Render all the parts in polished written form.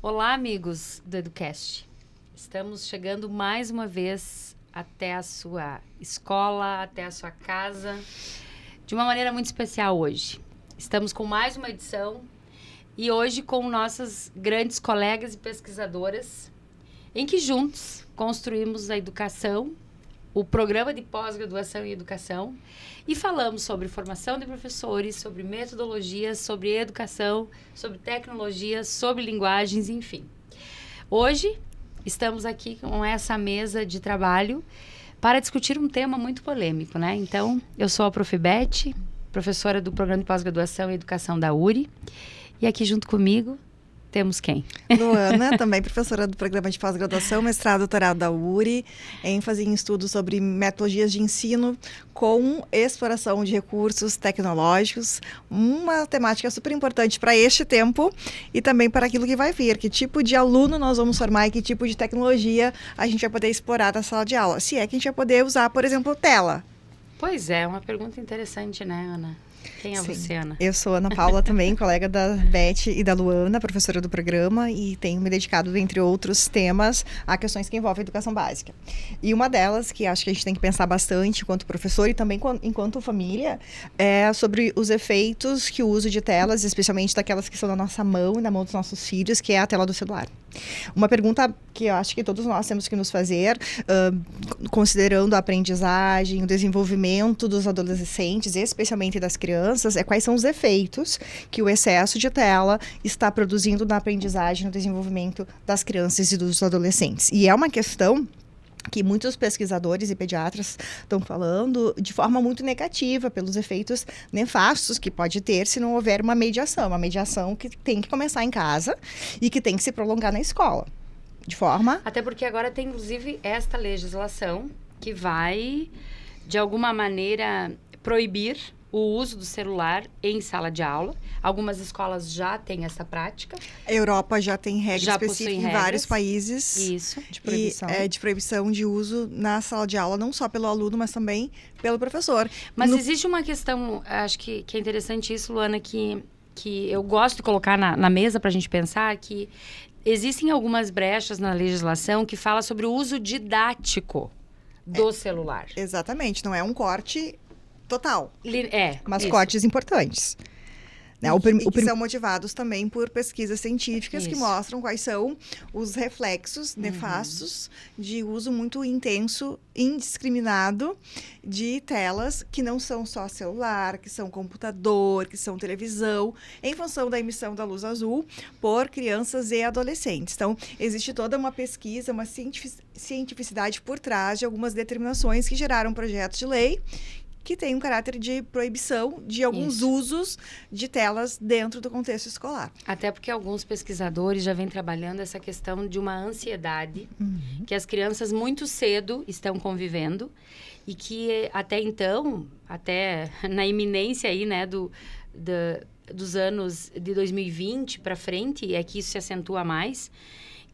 Olá, amigos do Educast. Estamos chegando mais uma vez até a sua escola, até a sua casa, de uma maneira muito especial hoje. Estamos com mais uma edição e hoje com nossas grandes colegas e pesquisadoras, em que juntos construímos a educação, o programa de pós-graduação em educação, e falamos sobre formação de professores, sobre metodologias, sobre educação, sobre tecnologia, sobre linguagens, enfim. Hoje estamos aqui com essa mesa de trabalho para discutir um tema muito polêmico, né? Então, eu sou a Prof. Beth, professora do programa de pós-graduação em educação da URI, e aqui junto comigo temos quem? Luana, também professora do programa de pós-graduação, mestrado, doutorado da URI, ênfase em estudos sobre metodologias de ensino com exploração de recursos tecnológicos, uma temática super importante para este tempo e também para aquilo que vai vir, que tipo de aluno nós vamos formar e que tipo de tecnologia a gente vai poder explorar na sala de aula, se é que a gente vai poder usar, por exemplo, tela. Pois é, uma pergunta interessante, né, Ana? Quem é você, Ana? Eu sou Ana Paula também, colega da Beth e da Luana, professora do programa, e tenho me dedicado, entre outros temas, a questões que envolvem a educação básica. E uma delas, que acho que a gente tem que pensar bastante enquanto professor e também enquanto família, é sobre os efeitos que o uso de telas, especialmente daquelas que estão na nossa mão e na mão dos nossos filhos, que é a tela do celular. Uma pergunta que eu acho que todos nós temos que nos fazer, considerando a aprendizagem, o desenvolvimento dos adolescentes, especialmente das crianças, é quais são os efeitos que o excesso de tela está produzindo na aprendizagem, no desenvolvimento das crianças e dos adolescentes. E é uma questão que muitos pesquisadores e pediatras estão falando de forma muito negativa pelos efeitos nefastos que pode ter se não houver uma mediação que tem que começar em casa e que tem que se prolongar na escola, de forma... Até porque agora tem, inclusive, esta legislação que vai, de alguma maneira, proibir o uso do celular em sala de aula. Algumas escolas já têm essa prática. A Europa já tem regra já específica em vários países. Isso, de proibição. De proibição de uso na sala de aula, não só pelo aluno, mas também pelo professor. Mas existe uma questão, acho que é interessante isso, Luana, que eu gosto de colocar na mesa para a gente pensar, que existem algumas brechas na legislação que fala sobre o uso didático do celular. Exatamente, não é um corte total. Mas isso. cortes importantes. Né? Que são motivados também por pesquisas científicas que mostram quais são os reflexos nefastos de uso muito intenso, indiscriminado, de telas que não são só celular, que são computador, que são televisão, em função da emissão da luz azul por crianças e adolescentes. Então, existe toda uma pesquisa, uma cientificidade por trás de algumas determinações que geraram projetos de lei que tem um caráter de proibição de alguns usos de telas dentro do contexto escolar. Até porque alguns pesquisadores já vêm trabalhando essa questão de uma ansiedade que as crianças muito cedo estão convivendo e que até então, até na iminência aí, né, dos anos de 2020 para frente, é que isso se acentua mais,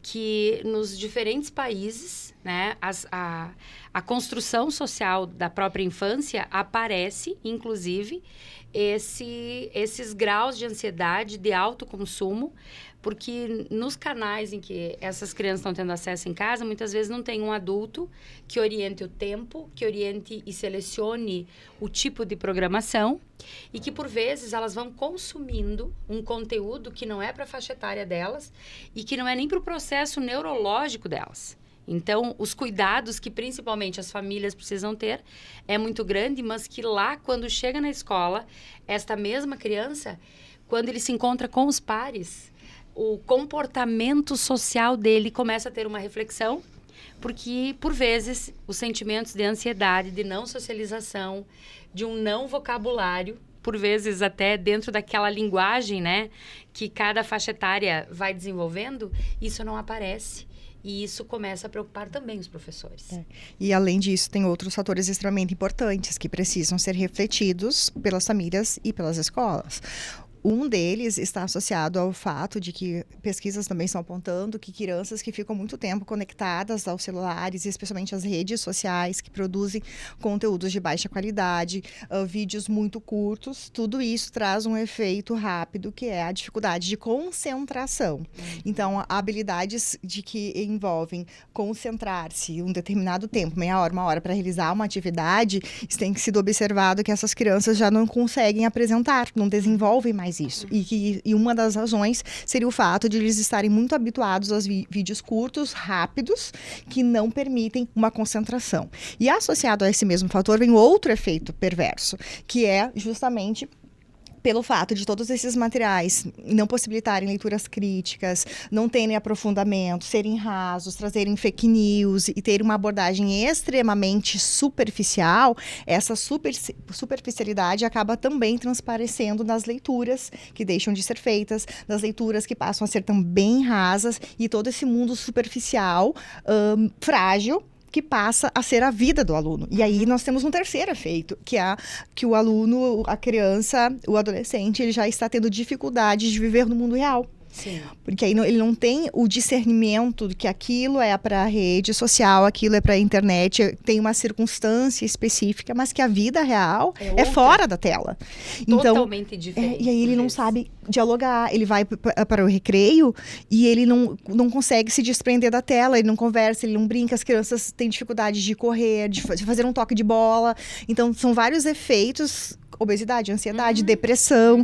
que nos diferentes países, né, a construção social da própria infância aparece, inclusive, esses graus de ansiedade, de autoconsumo, porque nos canais em que essas crianças estão tendo acesso em casa, muitas vezes não tem um adulto que oriente o tempo, que oriente e selecione o tipo de programação e que, por vezes, elas vão consumindo um conteúdo que não é para a faixa etária delas e que não é nem para o processo neurológico delas. Então, os cuidados que principalmente as famílias precisam ter é muito grande, mas que lá, quando chega na escola, esta mesma criança, quando ele se encontra com os pares, o comportamento social dele começa a ter uma reflexão, porque, por vezes, os sentimentos de ansiedade, de não socialização, de um não vocabulário, por vezes até dentro daquela linguagem, né, que cada faixa etária vai desenvolvendo, isso não aparece. E isso começa a preocupar também os professores. E, além disso, tem outros fatores extremamente importantes que precisam ser refletidos pelas famílias e pelas escolas. Um deles está associado ao fato de que pesquisas também estão apontando que crianças que ficam muito tempo conectadas aos celulares, e especialmente às redes sociais, que produzem conteúdos de baixa qualidade, vídeos muito curtos, tudo isso traz um efeito rápido, que é a dificuldade de concentração. Então, habilidades de que envolvem concentrar-se um determinado tempo, meia hora, uma hora, para realizar uma atividade, isso tem sido observado que essas crianças já não conseguem apresentar, não desenvolvem mais isso. E uma das razões seria o fato de eles estarem muito habituados aos vídeos curtos, rápidos, que não permitem uma concentração. E associado a esse mesmo fator vem outro efeito perverso, que é justamente pelo fato de todos esses materiais não possibilitarem leituras críticas, não terem aprofundamento, serem rasos, trazerem fake news e terem uma abordagem extremamente superficial, essa superficialidade acaba também transparecendo nas leituras que deixam de ser feitas, nas leituras que passam a ser também rasas, e todo esse mundo superficial, frágil, que passa a ser a vida do aluno. E aí nós temos um terceiro efeito, que é que o aluno, a criança, o adolescente, ele já está tendo dificuldade de viver no mundo real. Sim. Porque aí ele não tem o discernimento de que aquilo é para a rede social, aquilo é para a internet, tem uma circunstância específica, mas que a vida real é fora da tela. Totalmente diferente. E aí ele não sabe dialogar, ele vai para o recreio e ele não consegue se desprender da tela, ele não conversa, ele não brinca, as crianças têm dificuldade de correr, de fazer um toque de bola. Então, são vários efeitos: obesidade, ansiedade, depressão,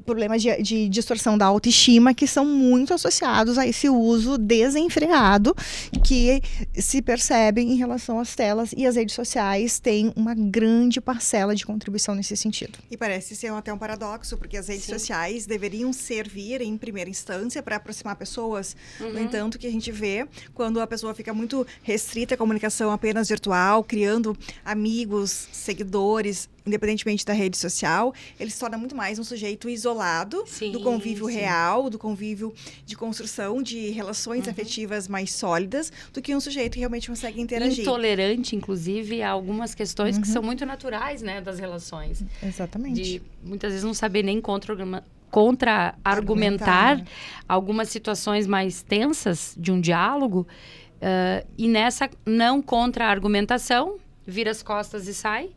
problemas de distorção da autoestima, que são muito associados a esse uso desenfreado que se percebe em relação às telas, e as redes sociais têm uma grande parcela de contribuição nesse sentido. E parece ser até um paradoxo, porque as redes sociais deveriam servir em primeira instância para aproximar pessoas. No entanto, o que a gente vê quando a pessoa fica muito restrita à comunicação apenas virtual, criando amigos, seguidores, independentemente da rede social, ele se torna muito mais um sujeito isolado do convívio real, do convívio de construção de relações afetivas mais sólidas, do que um sujeito que realmente consegue interagir. Intolerante, inclusive, a algumas questões que são muito naturais, né, das relações. Exatamente. De muitas vezes não saber nem contra-argumentar algumas situações mais tensas de um diálogo, e nessa não contra-argumentação, vira as costas e sai.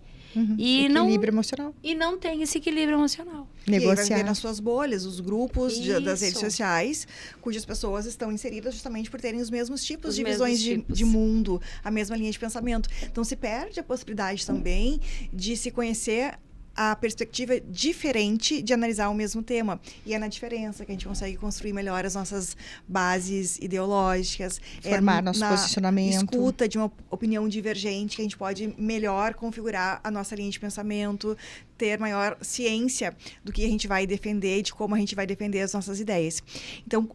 E equilíbrio emocional. E não tem esse equilíbrio emocional. Negociar. E aí vai ver nas suas bolhas, os grupos das redes sociais, cujas pessoas estão inseridas justamente por terem os mesmos tipos de visões de mundo, a mesma linha de pensamento. Então, se perde a possibilidade também de se conhecer a perspectiva diferente de analisar o mesmo tema. E é na diferença que a gente consegue construir melhor as nossas bases ideológicas. Formar nosso posicionamento. Escuta de uma opinião divergente, que a gente pode melhor configurar a nossa linha de pensamento, ter maior ciência do que a gente vai defender, de como a gente vai defender as nossas ideias. Então,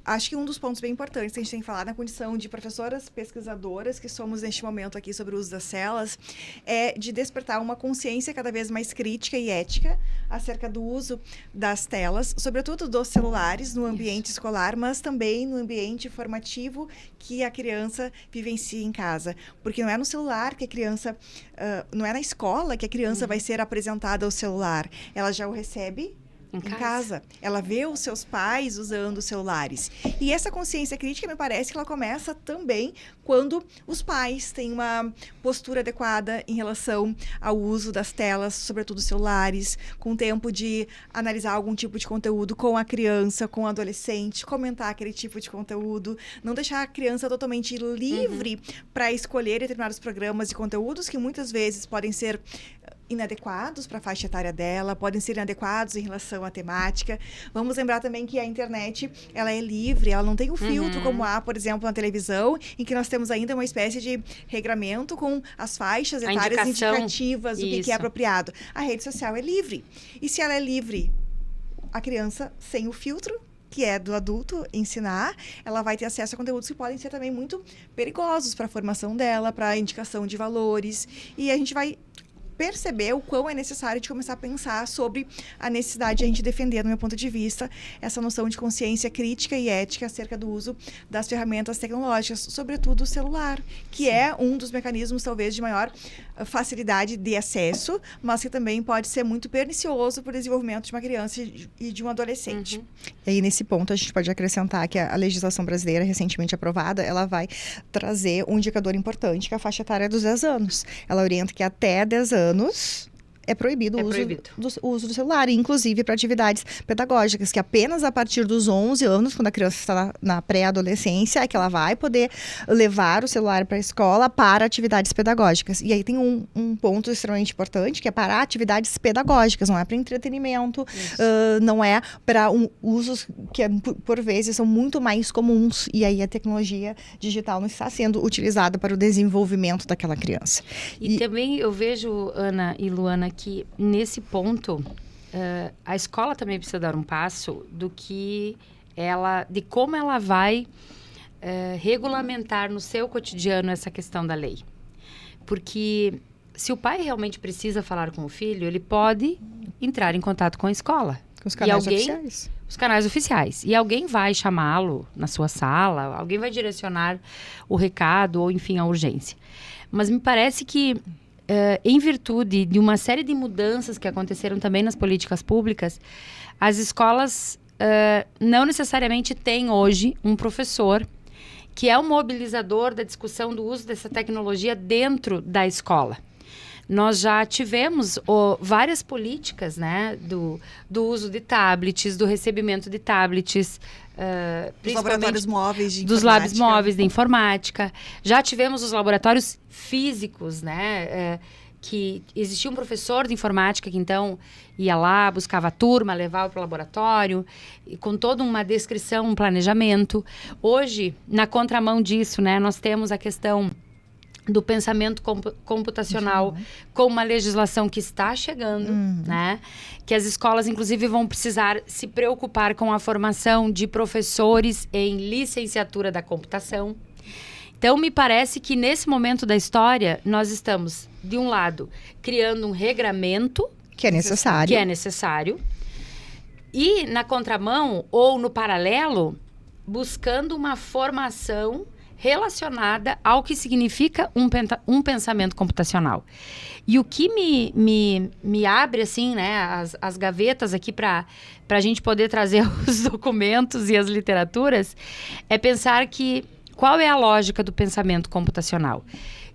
acho que um dos pontos bem importantes que a gente tem que falar na condição de professoras pesquisadoras, que somos neste momento aqui sobre o uso das telas, é de despertar uma consciência cada vez mais crítica e ética acerca do uso das telas, sobretudo dos celulares, no ambiente escolar, mas também no ambiente formativo que a criança vivencia em casa. Porque não é no celular que a criança, não é na escola que a criança vai ser apresentada ao celular. Ela já o recebe em casa. Ela vê os seus pais usando celulares. E essa consciência crítica, me parece que ela começa também quando os pais têm uma postura adequada em relação ao uso das telas, sobretudo celulares, com tempo de analisar algum tipo de conteúdo com a criança, com o adolescente, comentar aquele tipo de conteúdo, não deixar a criança totalmente livre para escolher determinados programas e conteúdos que muitas vezes podem ser inadequados para a faixa etária dela, podem ser inadequados em relação à temática. Vamos lembrar também que a internet, ela é livre, ela não tem o filtro como há, por exemplo, na televisão, em que nós temos ainda uma espécie de regramento com as faixas etárias indicativas do que é apropriado. A rede social é livre. E se ela é livre, a criança, sem o filtro, que é do adulto ensinar, ela vai ter acesso a conteúdos que podem ser também muito perigosos para a formação dela, para a indicação de valores. E a gente vai perceber o quão é necessário de começar a pensar sobre a necessidade de a gente defender, no meu ponto de vista, essa noção de consciência crítica e ética acerca do uso das ferramentas tecnológicas, sobretudo o celular, que é um dos mecanismos, talvez, de maior facilidade de acesso, mas que também pode ser muito pernicioso para o desenvolvimento de uma criança e de um adolescente. E aí, nesse ponto, a gente pode acrescentar que a legislação brasileira, recentemente aprovada, ela vai trazer um indicador importante, que é a faixa etária dos 10 anos. Ela orienta que até 10 anos é proibido o uso do celular, inclusive para atividades pedagógicas, que apenas a partir dos 11 anos, quando a criança está na pré-adolescência, é que ela vai poder levar o celular para a escola para atividades pedagógicas. E aí tem um ponto extremamente importante, que é para atividades pedagógicas, não é para entretenimento, não é para usos que, por vezes, são muito mais comuns. E aí a tecnologia digital não está sendo utilizada para o desenvolvimento daquela criança. E também eu vejo, Ana e Luana, que nesse ponto a escola também precisa dar um passo de como ela vai regulamentar no seu cotidiano essa questão da lei. Porque se o pai realmente precisa falar com o filho, ele pode entrar em contato com a escola. Com os canais oficiais. Os canais oficiais. E alguém vai chamá-lo na sua sala, alguém vai direcionar o recado ou, enfim, a urgência. Mas me parece que em virtude de uma série de mudanças que aconteceram também nas políticas públicas, as escolas não necessariamente têm hoje um professor que é o mobilizador da discussão do uso dessa tecnologia dentro da escola. Nós já tivemos várias políticas, né, do uso de tablets, do recebimento de tablets, dos laboratórios móveis de dos informática. labs móveis de informática. Já tivemos os laboratórios físicos, né, que existia um professor de informática que então ia lá, buscava a turma, levava para o laboratório, e com toda uma descrição, um planejamento. Hoje, na contramão disso, né, nós temos a questão do pensamento computacional com uma legislação que está chegando, né? Que as escolas, inclusive, vão precisar se preocupar com a formação de professores em licenciatura da computação. Então, me parece que nesse momento da história, nós estamos, de um lado, criando um regramento que é necessário. E, na contramão, ou no paralelo, buscando uma formação relacionada ao que significa um pensamento computacional. E o que me abre, assim, né, as gavetas aqui para a gente poder trazer os documentos e as literaturas, é pensar que qual é a lógica do pensamento computacional?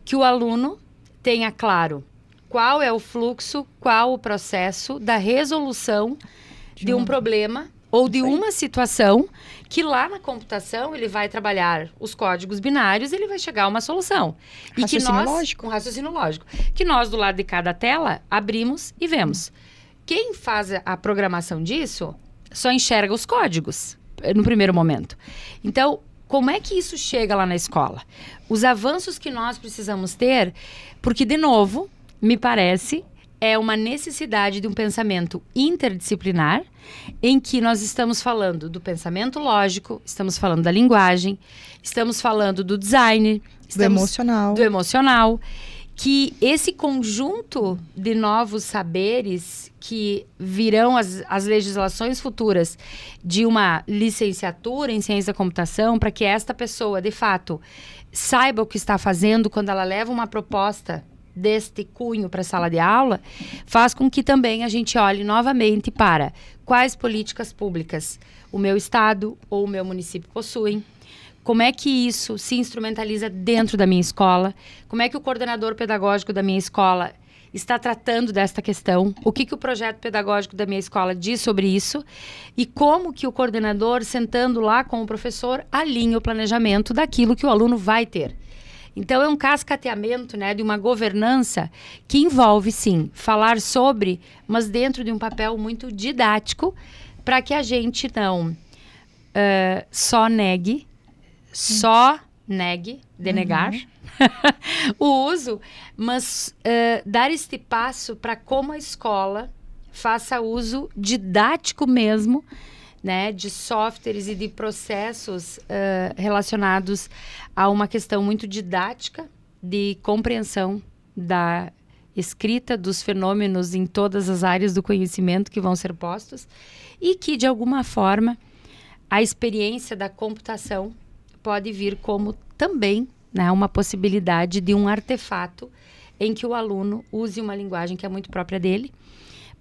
Que o aluno tenha claro qual é o fluxo, qual o processo da resolução de um problema ou de uma situação que lá na computação ele vai trabalhar os códigos binários e ele vai chegar a uma solução. Um raciocínio lógico. Que nós, do lado de cada tela, abrimos e vemos. Quem faz a programação disso só enxerga os códigos no primeiro momento. Então, como é que isso chega lá na escola? Os avanços que nós precisamos ter, porque, de novo, me parece, é uma necessidade de um pensamento interdisciplinar, em que nós estamos falando do pensamento lógico, estamos falando da linguagem, estamos falando do design, do emocional, que esse conjunto de novos saberes que virão as legislações futuras de uma licenciatura em ciência da computação, para que esta pessoa, de fato, saiba o que está fazendo quando ela leva uma proposta deste cunho para a sala de aula, faz com que também a gente olhe novamente para quais políticas públicas o meu estado ou o meu município possuem, como é que isso se instrumentaliza dentro da minha escola, como é que o coordenador pedagógico da minha escola está tratando desta questão, o que o projeto pedagógico da minha escola diz sobre isso e como que o coordenador, sentando lá com o professor, alinha o planejamento daquilo que o aluno vai ter. Então, é um cascateamento, né, de uma governança que envolve, sim, falar sobre, mas dentro de um papel muito didático, para que a gente não só negue, denegar o uso, mas dar este passo para como a escola faça uso didático mesmo, né, de softwares e de processos relacionados a uma questão muito didática de compreensão escrita dos fenômenos em todas as áreas do conhecimento que vão ser postos e que, de alguma forma, a experiência da computação pode vir como também, né, uma possibilidade de um artefato em que o aluno use uma linguagem que é muito própria dele,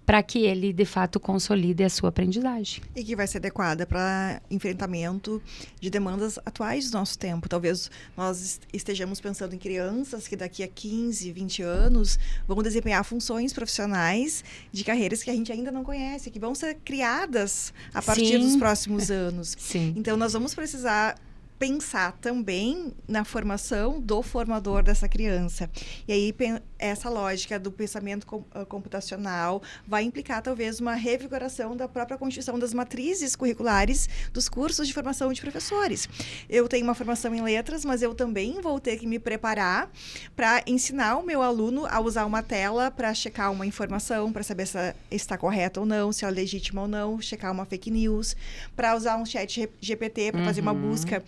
para que ele, de fato, consolide a sua aprendizagem. E que vai ser adequada para enfrentamento de demandas atuais do nosso tempo. Talvez nós estejamos pensando em crianças que daqui a 15, 20 anos vão desempenhar funções profissionais de carreiras que a gente ainda não conhece, que vão ser criadas a partir dos próximos anos. Sim. Então, nós vamos precisar pensar também na formação do formador dessa criança. E aí, essa lógica do pensamento computacional vai implicar, talvez, uma revigoração da própria constituição das matrizes curriculares dos cursos de formação de professores. Eu tenho uma formação em letras, mas eu também vou ter que me preparar para ensinar o meu aluno a usar uma tela para checar uma informação, para saber se ela está correta ou não, se ela é legítima ou não, checar uma fake news, para usar um chat GPT para fazer uma busca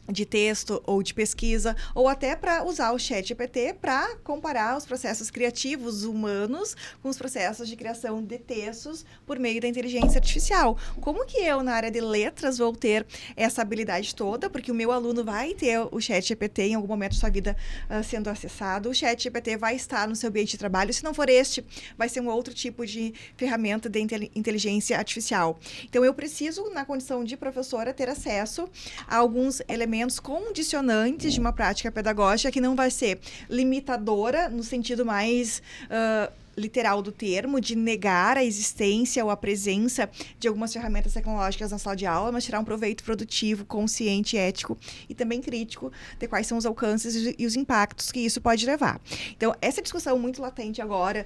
de texto ou de pesquisa, ou até para usar o chat GPT para comparar os processos criativos humanos com os processos de criação de textos por meio da inteligência artificial. Como que eu, na área de letras, vou ter essa habilidade toda? Porque o meu aluno vai ter o chat GPT em algum momento da sua vida sendo acessado. O chat GPT vai estar no seu ambiente de trabalho. Se não for este, vai ser um outro tipo de ferramenta de inteligência artificial. Então, eu preciso, na condição de professora, ter acesso a alguns elementos condicionantes de uma prática pedagógica que não vai ser limitadora no sentido mais literal do termo, de negar a existência ou a presença de algumas ferramentas tecnológicas na sala de aula, mas tirar um proveito produtivo, consciente, ético e também crítico de quais são os alcances e os impactos que isso pode levar. Então, essa discussão muito latente agora,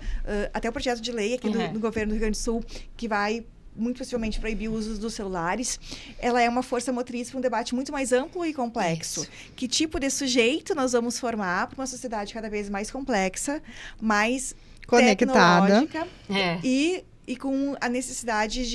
até o projeto de lei aqui do governo do Rio Grande do Sul, que vai muito possivelmente proibir o uso dos celulares, ela é uma força motriz para um debate muito mais amplo e complexo. Isso. Que tipo de sujeito nós vamos formar para uma sociedade cada vez mais complexa, mais conectada tecnológica e com a necessidade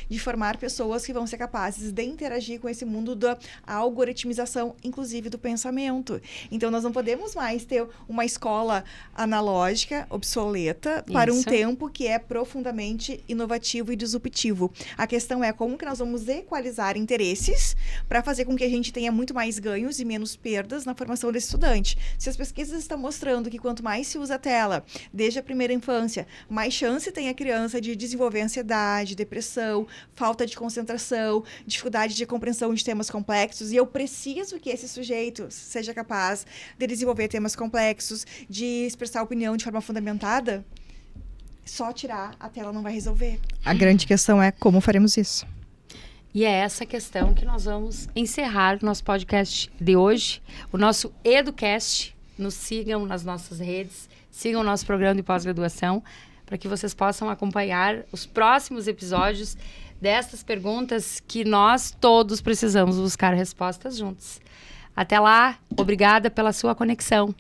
de formar pessoas que vão ser capazes de interagir com esse mundo da algoritmização, inclusive do pensamento. Então, nós não podemos mais ter uma escola analógica, obsoleta, para um tempo que é profundamente inovativo e disruptivo. A questão é como que nós vamos equalizar interesses para fazer com que a gente tenha muito mais ganhos e menos perdas na formação desse estudante. Se as pesquisas estão mostrando que quanto mais se usa a tela, desde a primeira infância, mais chance tem a criança de desenvolver ansiedade, depressão, falta de concentração, dificuldade de compreensão de temas complexos, e eu preciso que esse sujeito seja capaz de desenvolver temas complexos, de expressar opinião de forma fundamentada. Só tirar a tela não vai resolver. A grande questão é como faremos isso. E é essa questão que nós vamos encerrar o nosso podcast de hoje, o nosso EduCast. Nos sigam nas nossas redes, sigam o nosso programa de pós-graduação, para que vocês possam acompanhar os próximos episódios dessas perguntas que nós todos precisamos buscar respostas juntos. Até lá, obrigada pela sua conexão.